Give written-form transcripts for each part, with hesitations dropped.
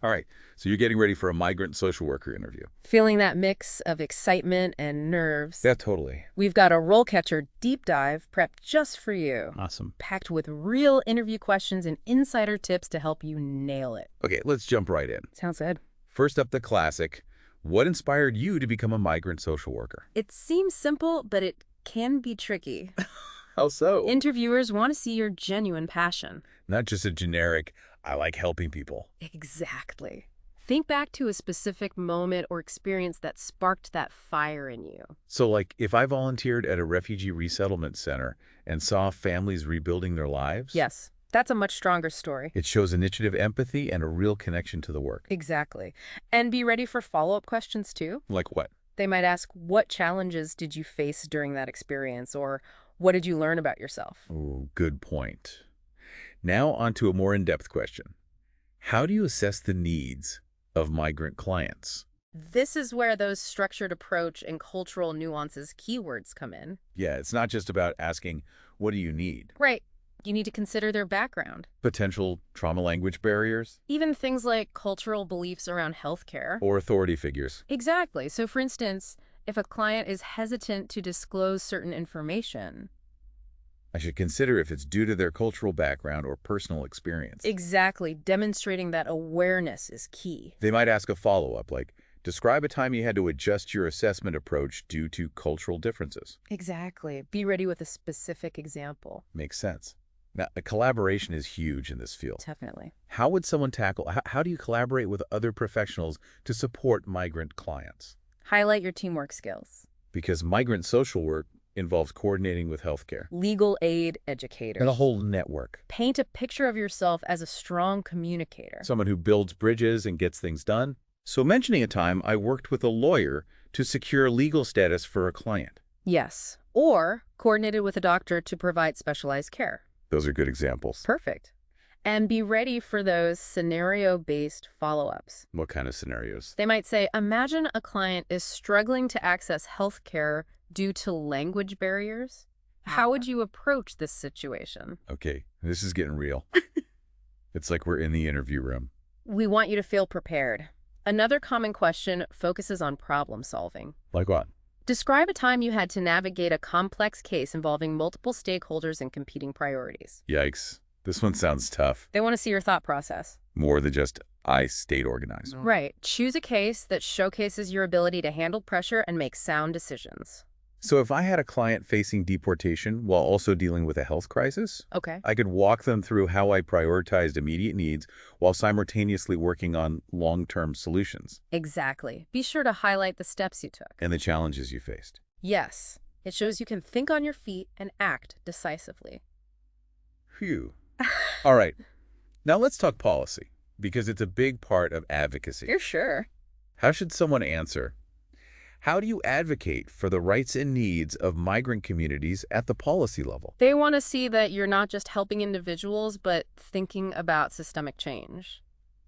All right, so you're getting ready for a migrant social worker interview. Feeling that mix of excitement and nerves? Yeah, totally. We've got a RoleCatcher deep dive prepped just for you, Awesome. packed with real interview questions and insider tips to help you nail it. Okay, let's jump right in. Sounds good. First up, the classic. What inspired you to become a migrant social worker? It seems simple, but it can be tricky. How so? Interviewers want to see your genuine passion. Not just a generic, I like helping people. Exactly. Think back to a specific moment or experience that sparked that fire in you. So like, if I volunteered at a refugee resettlement center and saw families rebuilding their lives? Yes, that's a much stronger story. It shows initiative, empathy, and a real connection to the work. Exactly. And be ready for follow-up questions too. Like what? They might ask, what challenges did you face during that experience? Or what did you learn about yourself? Oh, good point. Now on to a more in-depth question. How do you assess the needs of migrant clients? This is where those structured approach and cultural nuances keywords come in. Yeah, it's not just about asking, what do you need? Right. You need to consider their background. Potential trauma language barriers? Even things like cultural beliefs around healthcare. Or authority figures? Exactly. So for instance, if a client is hesitant to disclose certain information. I should consider if it's due to their cultural background or personal experience. Exactly. Demonstrating that awareness is key. They might ask a follow-up like, describe a time you had to adjust your assessment approach due to cultural differences. Exactly. Be ready with a specific example. Makes sense. Now, collaboration is huge in this field. Definitely. How would someone tackle, how do you collaborate with other professionals to support migrant clients? Highlight your teamwork skills. Because migrant social work involves coordinating with healthcare. Legal aid educators. And a whole network. Paint a picture of yourself as a strong communicator. Someone who builds bridges and gets things done. So mentioning a time I worked with a lawyer to secure legal status for a client. Yes. Or coordinated with a doctor to provide specialized care. Those are good examples. Perfect. And be ready for those scenario-based follow-ups. What kind of scenarios? They might say, imagine a client is struggling to access health care due to language barriers. How would you approach this situation? Okay, this is getting real. It's like we're in the interview room. We want you to feel prepared. Another common question focuses on problem solving. Like what? Describe a time you had to navigate a complex case involving multiple stakeholders and competing priorities. Yikes. This one sounds tough. They want to see your thought process. More than just, I stayed organized. Right. Choose a case that showcases your ability to handle pressure and make sound decisions. So if I had a client facing deportation while also dealing with a health crisis, Okay. I could walk them through how I prioritized immediate needs while simultaneously working on long-term solutions. Exactly. Be sure to highlight the steps you took. And the challenges you faced. Yes. It shows you can think on your feet and act decisively. Phew. All right. Now let's talk policy, because it's a big part of advocacy. You're sure. How should someone answer? How do you advocate for the rights and needs of migrant communities at the policy level? They want to see that you're not just helping individuals, but thinking about systemic change.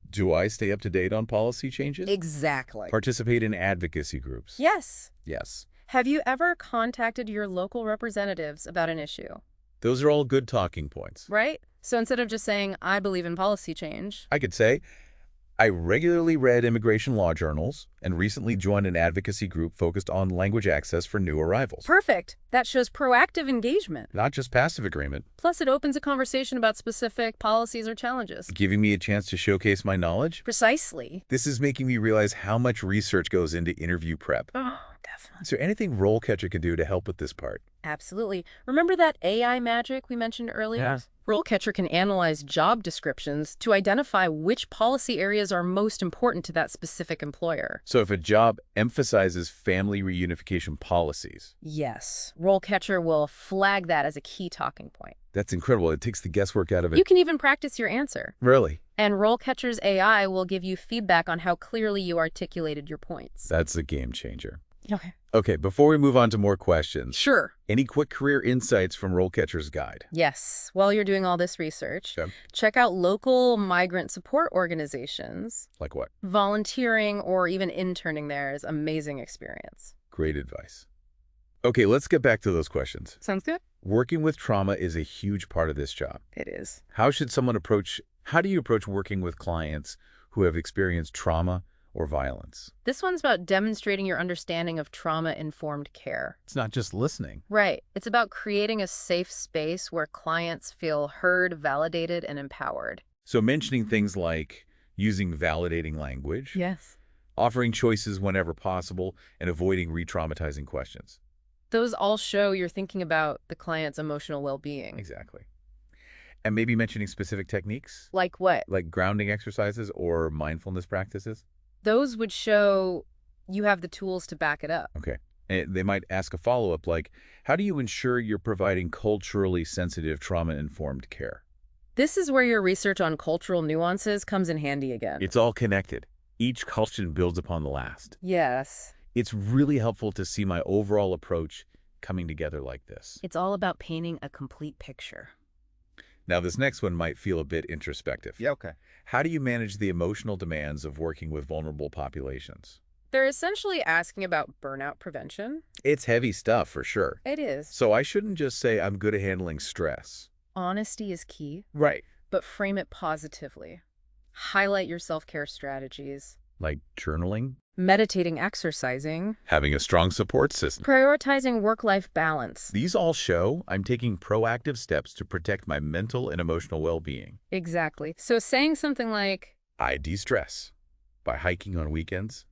Do I stay up to date on policy changes? Exactly. Participate in advocacy groups? Yes. Yes. Have you ever contacted your local representatives about an issue? Those are all good talking points. Right? So instead of just saying, I believe in policy change. I could say, I regularly read immigration law journals and recently joined an advocacy group focused on language access for new arrivals. Perfect. That shows proactive engagement. Not just passive agreement. Plus, it opens a conversation about specific policies or challenges. Giving me a chance to showcase my knowledge. Precisely. This is making me realize how much research goes into interview prep. Oh, definitely. Is there anything RoleCatcher can do to help with this part? Absolutely. Remember that AI magic we mentioned earlier? Yeah. RoleCatcher can analyze job descriptions to identify which policy areas are most important to that specific employer. So if a job emphasizes family reunification policies. Yes. RoleCatcher will flag that as a key talking point. That's incredible. It takes the guesswork out of it. You can even practice your answer. Really? And RoleCatcher's AI will give you feedback on how clearly you articulated your points. That's a game changer. Okay. Okay, before we move on to more questions. Sure. Any quick career insights from RoleCatcher's guide? Yes. While you're doing all this research, Okay. check out local migrant support organizations. Like what? Volunteering or even interning there is amazing experience. Great advice. Okay, let's get back to those questions. Sounds good? Working with trauma is a huge part of this job. It is. How do you approach working with clients who have experienced trauma or violence. This one's about demonstrating your understanding of trauma-informed care. It's not just listening. Right. It's about creating a safe space where clients feel heard, validated, and empowered. So mentioning things like using validating language, Yes. offering choices whenever possible, and avoiding re-traumatizing questions. Those all show you're thinking about the client's emotional well-being. Exactly. And maybe mentioning specific techniques, Like what? like grounding exercises or mindfulness practices. Those would show you have the tools to back it up. Okay. And they might ask a follow-up like, how do you ensure you're providing culturally sensitive, trauma-informed care? This is where your research on cultural nuances comes in handy again. It's all connected. Each question builds upon the last. Yes. It's really helpful to see my overall approach coming together like this. It's all about painting a complete picture. Now, this next one might feel a bit introspective. Yeah, okay. How do you manage the emotional demands of working with vulnerable populations? They're essentially asking about burnout prevention. It's heavy stuff, for sure. It is. So I shouldn't just say I'm good at handling stress. Honesty is key, Right. but frame it positively. Highlight your self-care strategies. Like journaling, Meditating, exercising, having a strong support system. prioritizing work-life balance. These all show I'm taking proactive steps to protect my mental and emotional well-being. Exactly. So saying something like, I de-stress by hiking on weekends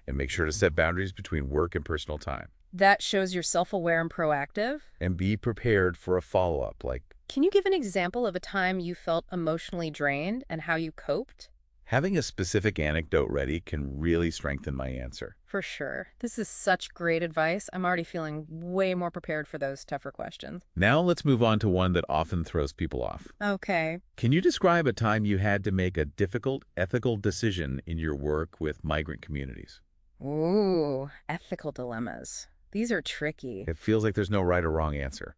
and make sure to set boundaries between work and personal time. that shows you're self-aware and proactive. And be prepared for a follow-up, like Can you give an example of a time you felt emotionally drained and how you coped? having a specific anecdote ready can really strengthen my answer. For sure. This is such great advice. I'm already feeling way more prepared for those tougher questions. Now let's move on to one that often throws people off. Okay. Can you describe a time you had to make a difficult ethical decision in your work with migrant communities? Ooh, ethical dilemmas. These are tricky. It feels like there's no right or wrong answer.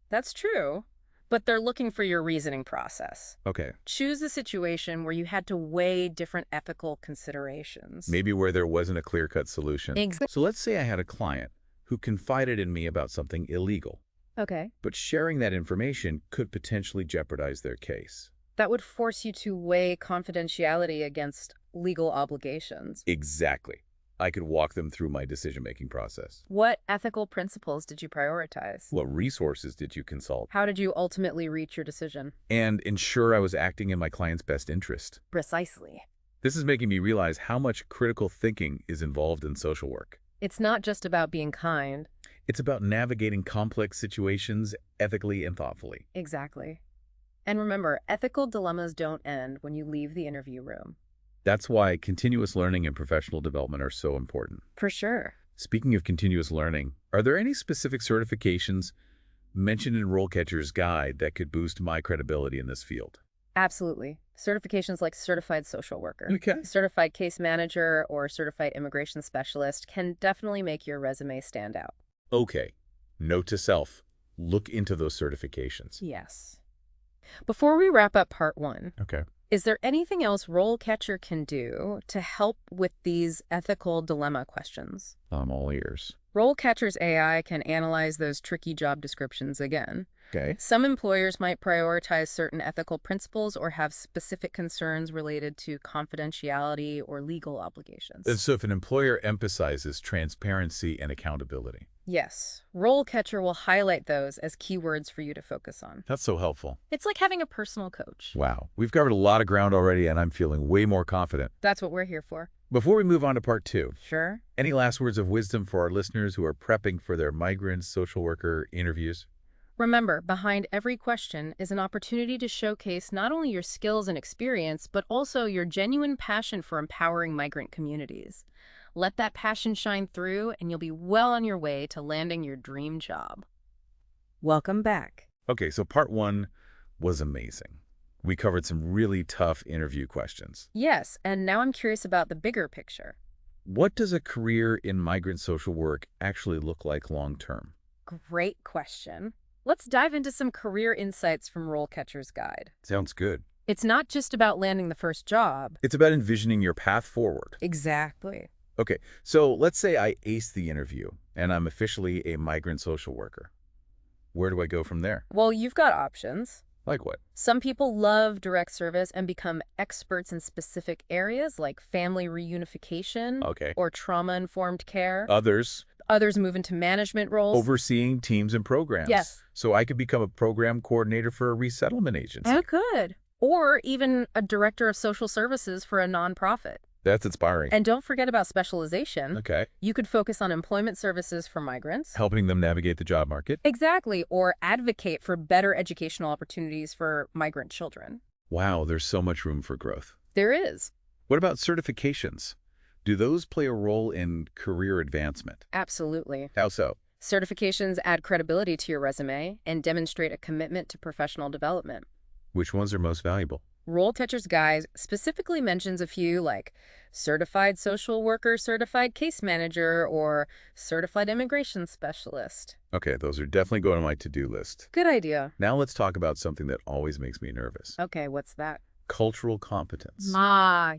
That's true, but they're looking for your reasoning process. Okay, Choose a situation where you had to weigh different ethical considerations. maybe where there wasn't a clear-cut solution. Exactly. So let's say I had a client who confided in me about something illegal, Okay. but sharing that information could potentially jeopardize their case. That would force you to weigh confidentiality against legal obligations. Exactly. I could walk them through my decision-making process. What ethical principles did you prioritize? What resources did you consult? How did you ultimately reach your decision? And ensure I was acting in my client's best interest. Precisely. This is making me realize how much critical thinking is involved in social work. It's not just about being kind. It's about navigating complex situations ethically and thoughtfully. Exactly. And remember, ethical dilemmas don't end when you leave the interview room. That's why continuous learning and professional development are so important. For sure. Speaking of continuous learning, are there any specific certifications mentioned in RoleCatcher's guide that could boost my credibility in this field? Absolutely. Certifications like Certified Social Worker, Okay. Certified Case Manager, or Certified Immigration Specialist can definitely make your resume stand out. Okay. Note to self, look into those certifications. Yes. Before we wrap up part one, Okay. is there anything else RoleCatcher can do to help with these ethical dilemma questions? I'm all ears. RoleCatcher's AI can analyze those tricky job descriptions again. Okay. Some employers might prioritize certain ethical principles or have specific concerns related to confidentiality or legal obligations. And so if an employer emphasizes transparency and accountability. Yes, RoleCatcher will highlight those as keywords for you to focus on. That's so helpful. It's like having a personal coach. Wow. We've covered a lot of ground already, and I'm feeling way more confident. That's what we're here for. Before we move on to part two, Sure. any last words of wisdom for our listeners who are prepping for their migrant social worker interviews? Remember, behind every question is an opportunity to showcase not only your skills and experience, but also your genuine passion for empowering migrant communities. Let that passion shine through, and you'll be well on your way to landing your dream job. Welcome back. Okay, so part one was amazing. We covered some really tough interview questions. Yes, and now I'm curious about the bigger picture. What does a career in migrant social work actually look like long-term? Great question. Let's dive into some career insights from RoleCatcher's guide. Sounds good. It's not just about landing the first job. It's about envisioning your path forward. Exactly. Okay, so let's say I ace the interview and I'm officially a migrant social worker. Where do I go from there? Well, you've got options. Like what? Some people love direct service and become experts in specific areas like family reunification Okay. or trauma-informed care. Others, Others move into management roles. overseeing teams and programs. Yes. So I could become a program coordinator for a resettlement agency. You could. Or even a director of social services for a nonprofit. That's inspiring. And don't forget about specialization. Okay. You could focus on employment services for migrants. Helping them navigate the job market. Exactly. Or advocate for better educational opportunities for migrant children. Wow, there's so much room for growth. There is. What about certifications? Do those play a role in career advancement? Absolutely. How so? Certifications add credibility to your resume and demonstrate a commitment to professional development. Which ones are most valuable? RoleCatcher's guide specifically mentions a few like certified social worker, certified case manager, or certified immigration specialist. Okay, those are definitely going on my to-do list. Good idea. Now let's talk about something that always makes me nervous. Okay, what's that? Cultural competence.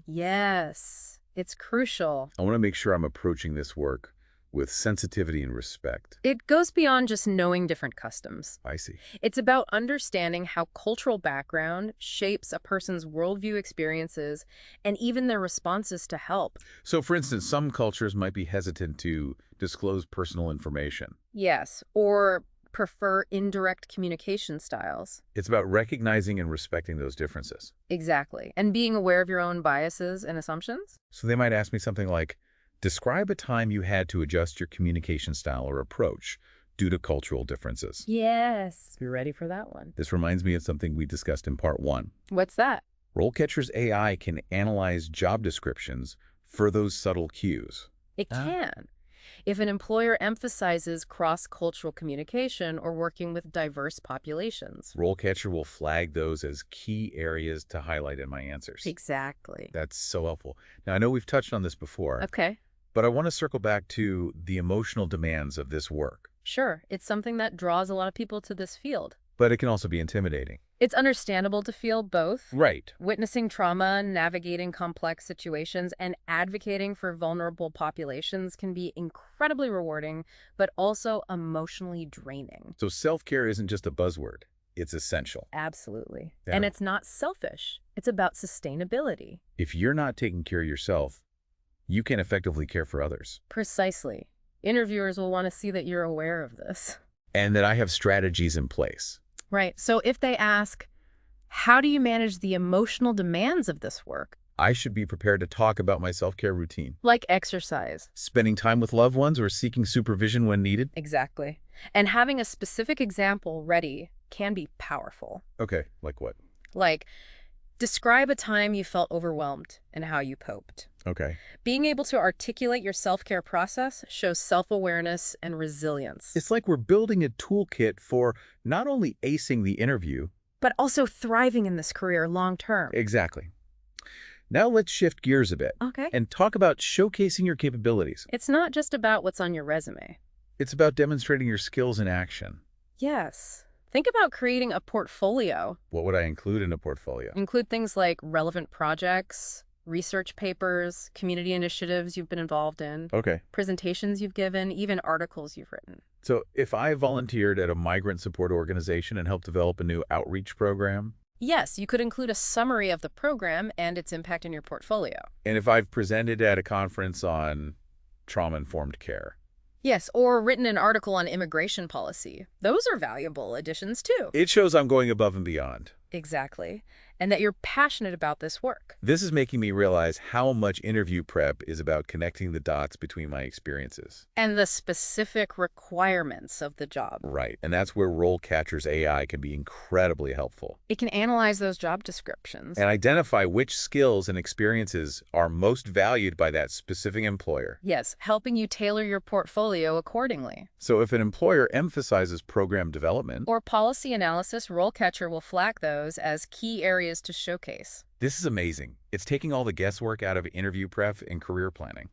Yes. It's crucial. I want to make sure I'm approaching this work with sensitivity and respect. It goes beyond just knowing different customs. I see. It's about understanding how cultural background shapes a person's worldview experiences and even their responses to help. So, for instance, some cultures might be hesitant to disclose personal information. Yes, or prefer indirect communication styles. It's about recognizing and respecting those differences. Exactly. And being aware of your own biases and assumptions. So they might ask me something like, describe a time you had to adjust your communication style or approach due to cultural differences. Yes. Be ready for that one. This reminds me of something we discussed in part 1. What's that? RoleCatcher's AI can analyze job descriptions for those subtle cues. It can. If an employer emphasizes cross-cultural communication or working with diverse populations. RoleCatcher will flag those as key areas to highlight in my answers. Exactly. That's so helpful. Now, I know we've touched on this before, Okay. but I want to circle back to the emotional demands of this work. Sure. It's something that draws a lot of people to this field. But it can also be intimidating. It's understandable to feel both. Right. Witnessing trauma, navigating complex situations, and advocating for vulnerable populations can be incredibly rewarding, but also emotionally draining. So self-care isn't just a buzzword. It's essential. Absolutely. Yeah. And it's not selfish. It's about sustainability. If you're not taking care of yourself, you can effectively care for others. Precisely. Interviewers will want to see that you're aware of this. And that I have strategies in place. Right. So if they ask, how do you manage the emotional demands of this work? I should be prepared to talk about my self-care routine. Like exercise. Spending time with loved ones or seeking supervision when needed. Exactly. And having a specific example ready can be powerful. Okay, like what? Like, describe a time you felt overwhelmed and how you coped. Okay. Being able to articulate your self-care process shows self-awareness and resilience. It's like we're building a toolkit for not only acing the interview, but also thriving in this career long-term. Exactly. Now let's shift gears a bit. Okay. And talk about showcasing your capabilities. It's not just about what's on your resume. It's about demonstrating your skills in action. Yes. Think about creating a portfolio. What would I include in a portfolio? Include things like relevant projects, research papers, community initiatives you've been involved in, Okay. presentations you've given, even articles you've written. So if I volunteered at a migrant support organization and helped develop a new outreach program, Yes, you could include a summary of the program and its impact in your portfolio. and if I've presented at a conference on trauma-informed care, Yes, or written an article on immigration policy. Those are valuable additions too. it shows I'm going above and beyond. Exactly. And that you're passionate about this work. This is making me realize how much interview prep is about connecting the dots between my experiences. And the specific requirements of the job. Right. And that's where RoleCatcher's AI can be incredibly helpful. It can analyze those job descriptions. And identify which skills and experiences are most valued by that specific employer. Yes, helping you tailor your portfolio accordingly. So if an employer emphasizes program development, Or policy analysis, RoleCatcher will flag those as key areas to showcase. this is amazing. It's taking all the guesswork out of interview prep and career planning.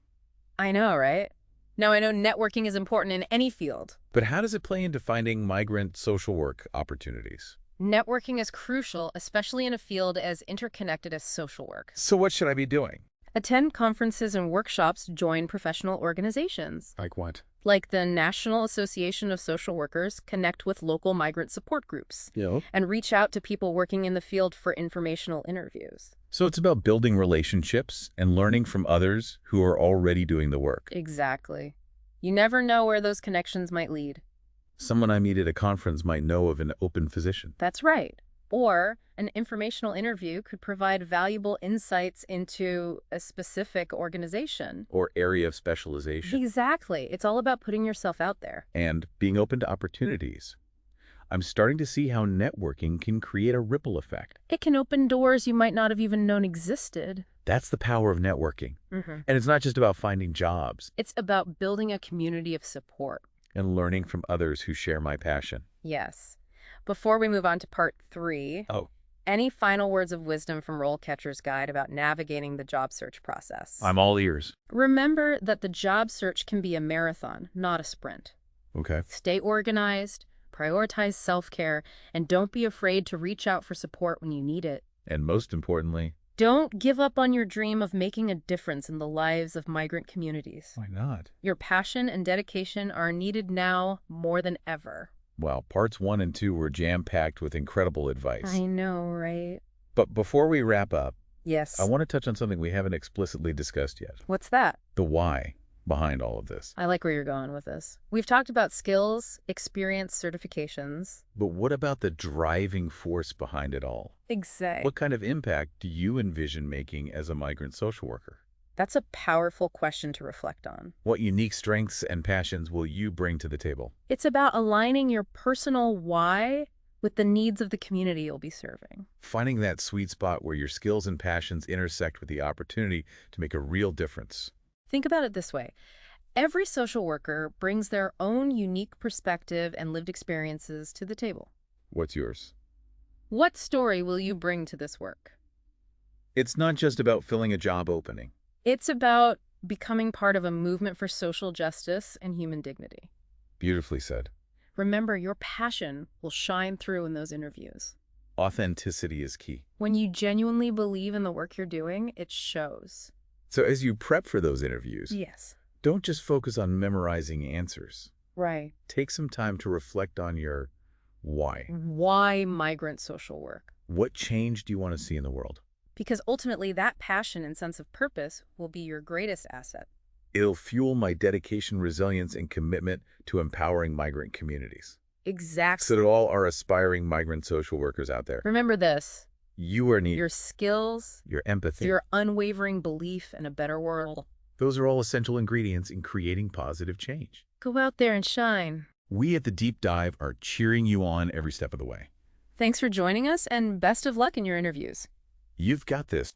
I know, right? Now, I know networking is important in any field. But how does it play into finding migrant social work opportunities? Networking is crucial, especially in a field as interconnected as social work. So what should I be doing? Attend conferences and workshops, join professional organizations. Like what? Like the National Association of Social Workers, connect with local migrant support groups Yeah. and reach out to people working in the field for informational interviews. So it's about building relationships and learning from others who are already doing the work. Exactly. You never know where those connections might lead. Someone I meet at a conference might know of an open position. That's right. Or an informational interview could provide valuable insights into a specific organization. Or area of specialization. Exactly. It's all about putting yourself out there. And being open to opportunities. I'm starting to see how networking can create a ripple effect. It can open doors you might not have even known existed. That's the power of networking. Mm-hmm. And it's not just about finding jobs. It's about building a community of support. And learning from others who share my passion. Yes. Before we move on to part 3, any final words of wisdom from RoleCatcher's Guide about navigating the job search process? I'm all ears. Remember that the job search can be a marathon, not a sprint. Okay. Stay organized, prioritize self-care, and don't be afraid to reach out for support when you need it. And most importantly, don't give up on your dream of making a difference in the lives of migrant communities. why not? Your passion and dedication are needed now more than ever. Well, parts 1 and 2 were jam-packed with incredible advice. I know, right? But before we wrap up, Yes. I want to touch on something we haven't explicitly discussed yet. What's that? The why behind all of this. I like where you're going with this. We've talked about skills, experience, certifications. But what about the driving force behind it all? Exactly. What kind of impact do you envision making as a migrant social worker? That's a powerful question to reflect on. What unique strengths and passions will you bring to the table? It's about aligning your personal why with the needs of the community you'll be serving. Finding that sweet spot where your skills and passions intersect with the opportunity to make a real difference. Think about it this way. Every social worker brings their own unique perspective and lived experiences to the table. What's yours? What story will you bring to this work? It's not just about filling a job opening. It's about becoming part of a movement for social justice and human dignity. Beautifully said. Remember, your passion will shine through in those interviews. Authenticity is key. When you genuinely believe in the work you're doing, it shows. So as you prep for those interviews, Yes. don't just focus on memorizing answers. Right. Take some time to reflect on your why. Why migrant social work? What change do you want to see in the world? Because ultimately, that passion and sense of purpose will be your greatest asset. It'll fuel my dedication, resilience, and commitment to empowering migrant communities. Exactly. So to all our aspiring migrant social workers out there, Remember this. you are needed. Your skills, Your empathy. your unwavering belief in a better world. Those are all essential ingredients in creating positive change. Go out there and shine. We at The Deep Dive are cheering you on every step of the way. Thanks for joining us, and best of luck in your interviews. You've got this.